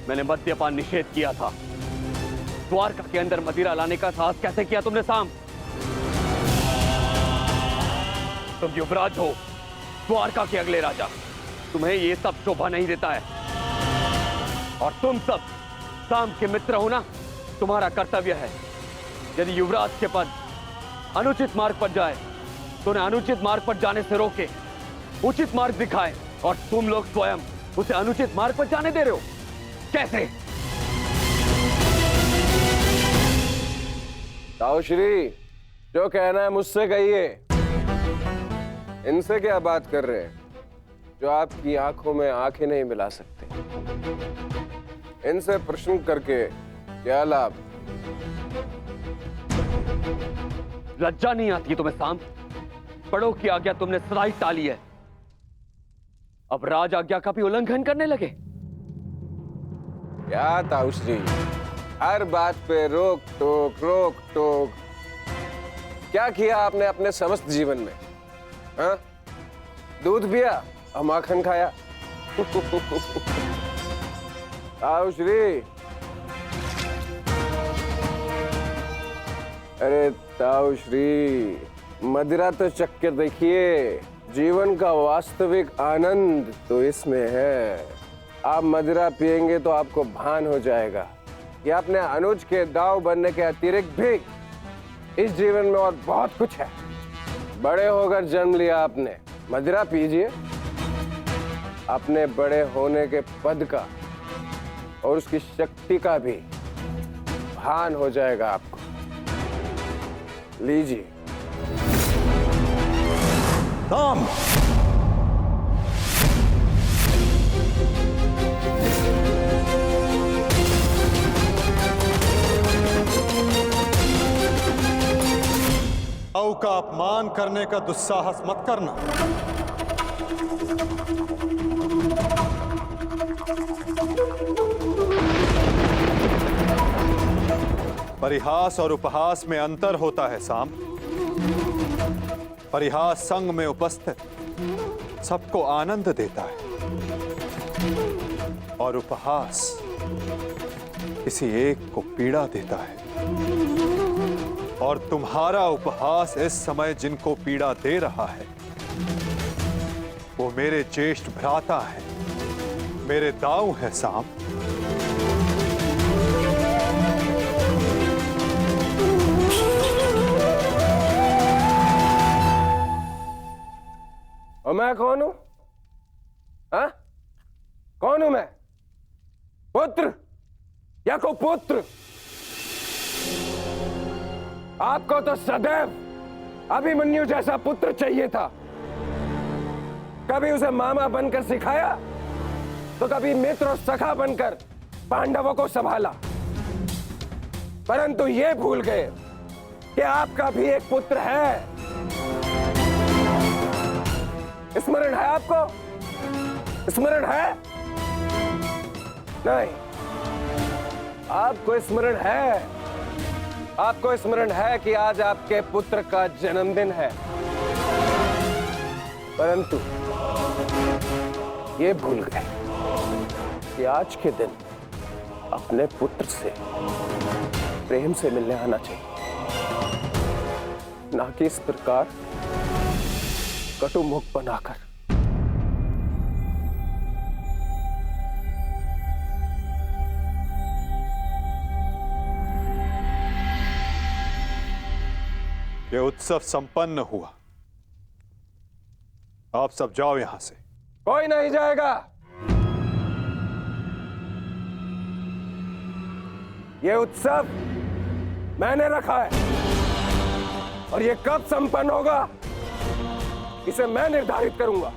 मैंने मद्यपान निषेध किया था। द्वारका के अंदर मदिरा लाने का साहस कैसे किया तुमने साम? तुम युवराज हो, द्वारका के अगले राजा, तुम्हें ये सब शोभा नहीं देता है। और तुम सब साम के मित्र हो ना, तुम्हारा कर्तव्य है यदि युवराज के पद अनुचित मार्ग पर जाए तो उन्हें अनुचित मार्ग पर जाने से रोके, उचित मार्ग दिखाए। और तुम लोग स्वयं उसे अनुचित मार्ग पर जाने दे रहे हो, कैसे? ताऊश्री, जो कहना है मुझसे कहिए। इनसे क्या बात कर रहे हैं जो आपकी आंखों में आंखें नहीं मिला सकते? इनसे प्रश्न करके क्या लाभ? लज्जा नहीं आती तुम्हें साम? बड़ों की आज्ञा तुमने सदा ही टाली है, अब राज आज्ञा का भी उल्लंघन करने लगे। क्या ताऊश्री, हर बात पे रोक टोक। क्या किया आपने अपने समस्त जीवन में? हाँ? दूध पिया और माखन खाया। ताऊश्री, अरे ताऊश्री, मदिरा तो चख के देखिए। जीवन का वास्तविक आनंद तो इसमें है। आप मदिरा पिएंगे तो आपको भान हो जाएगा कि अपने अनुज के दाव बनने के अतिरिक्त भी इस जीवन में और बहुत कुछ है। बड़े होकर जन्म लिया आपने, मदिरा पीजिए। अपने बड़े होने के पद का और उसकी शक्ति का भी भान हो जाएगा आपको। लीजिए। साम, औ का अपमान करने का दुस्साहस मत करना। परिहास और उपहास में अंतर होता है साम। परिहास संग में उपस्थित सबको आनंद देता है और उपहास किसी एक को पीड़ा देता है। और तुम्हारा उपहास इस समय जिनको पीड़ा दे रहा है वो मेरे ज्येष्ठ भ्राता है, मेरे दाऊ है साम। और मैं कौन हूं? हाँ? कौन हूं मैं? पुत्र या कुपुत्र? आपको तो सदैव अभिमन्यु जैसा पुत्र चाहिए था। कभी उसे मामा बनकर सिखाया तो कभी मित्र और सखा बनकर पांडवों को संभाला, परंतु ये भूल गए कि आपका भी एक पुत्र है। स्मरण है आपको? स्मरण है? नहीं, आपको स्मरण है। आपको स्मरण है कि आज आपके पुत्र का जन्मदिन है, परंतु ये भूल गए कि आज के दिन अपने पुत्र से प्रेम से मिलने आना चाहिए, ना कि इस प्रकार कटु मुख बनाकर। यह उत्सव संपन्न हुआ, आप सब जाओ यहां से। कोई नहीं जाएगा। यह उत्सव मैंने रखा है और यह कब संपन्न होगा इसे मैं निर्धारित करूंगा।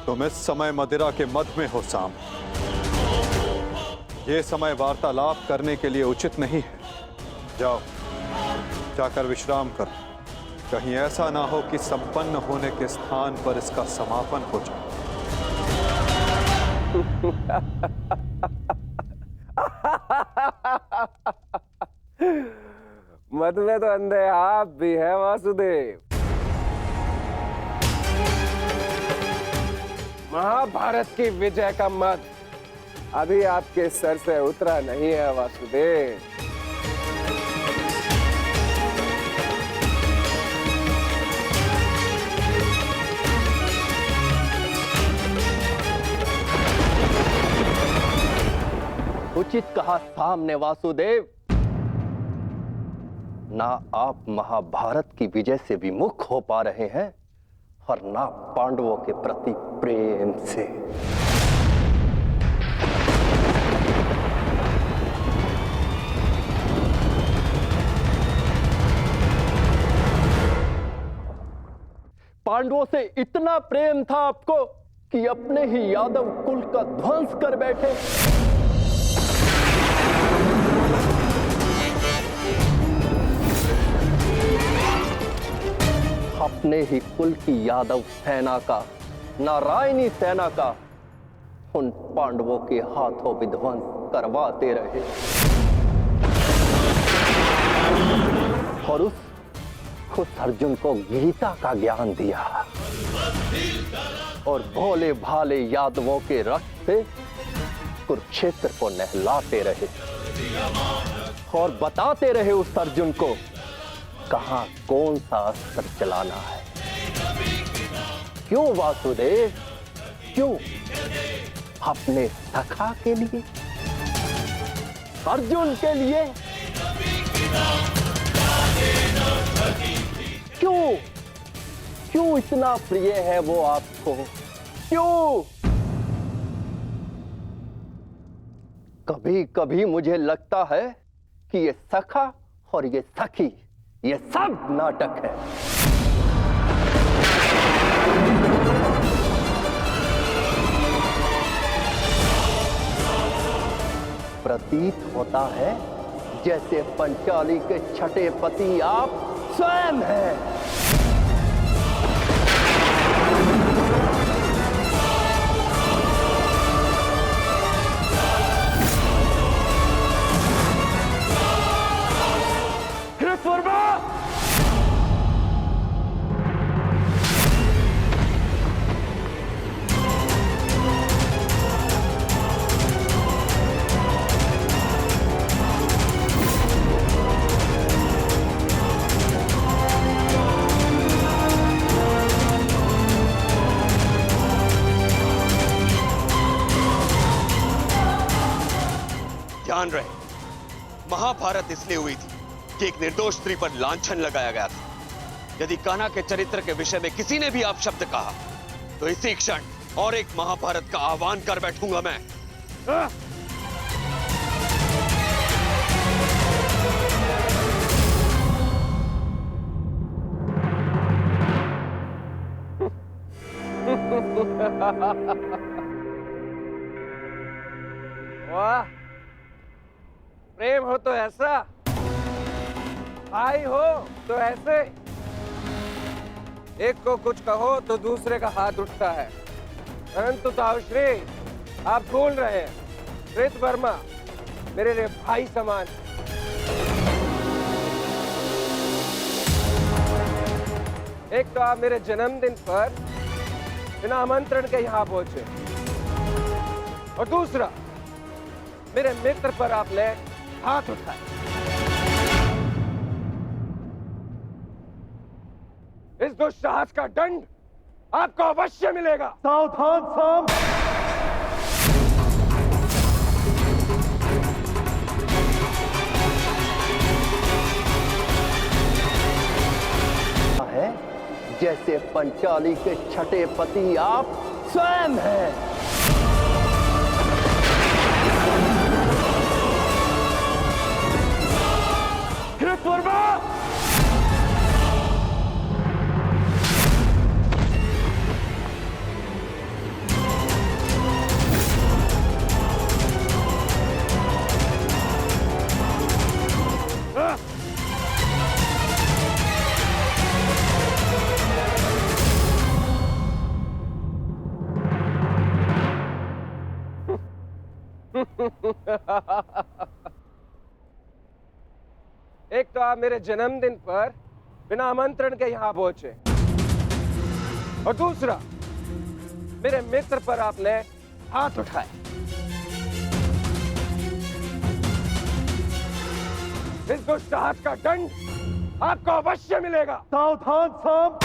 तुम इस समय मदिरा के मध में हो साम। यह समय वार्तालाप करने के लिए उचित नहीं है। जाओ, जाकर विश्राम करो। कहीं ऐसा ना हो कि संपन्न होने के स्थान पर इसका समापन हो जाए। मत में तो अंधे आप भी है वासुदेव। महाभारत की विजय का मद अभी आपके सर से उतरा नहीं है वासुदेव। उचित कहा सामने वासुदेव। ना आप महाभारत की विजय से विमुख हो पा रहे हैं और ना पांडवों के प्रति प्रेम से। पांडवों से इतना प्रेम था आपको कि अपने ही यादव कुल का ध्वंस कर बैठे। अपने ही कुल की यादव सेना का, नारायणी सेना का उन पांडवों के हाथों विध्वंस करवाते रहे और उस अर्जुन को गीता का ज्ञान दिया और भोले भाले यादवों के रक्त से कुरुक्षेत्र को नहलाते रहे और बताते रहे उस अर्जुन को कहां कौन सा अस्त्र चलाना है। क्यों वासुदेव, क्यों? अपने सखा के लिए, अर्जुन के लिए। क्यों इतना प्रिय है वो आपको? क्यों? कभी कभी मुझे लगता है कि ये सखा और ये सखी, ये सब नाटक है। प्रतीत होता है जैसे पंचाली के छठे पति आप स्वयं हैं। कृतवर्मा! ध्यान रहे, महाभारत इसलिए हुई थी कि एक निर्दोष स्त्री पर लांछन लगाया गया था। यदि कान्हा के चरित्र के विषय में किसी ने भी अपशब्द कहा तो इसी क्षण और एक महाभारत का आह्वान कर बैठूंगा मैं। वाह, प्रेम हो तो ऐसा, भाई हो तो ऐसे। एक को कुछ कहो तो दूसरे का हाथ उठता है, परंतु ताउश्री आप भूल रहे हैं, कृतवर्मा मेरे लिए भाई समान। एक तो आप मेरे जन्मदिन पर बिना आमंत्रण के यहां पहुंचे और दूसरा मेरे मित्र पर आपने हाथ उठाया। इस दुस्साहस का दंड आपको अवश्य मिलेगा। सावधान साम। है जैसे पंचाली के छठे पति आप स्वयं हैं। कृतवर्मा! एक तो आप मेरे जन्मदिन पर बिना आमंत्रण के यहां पहुंचे और दूसरा मेरे मित्र पर आपने हाथ उठाए। इस दुष्ट हाथ का दंड आपको अवश्य मिलेगा। सावधान साम।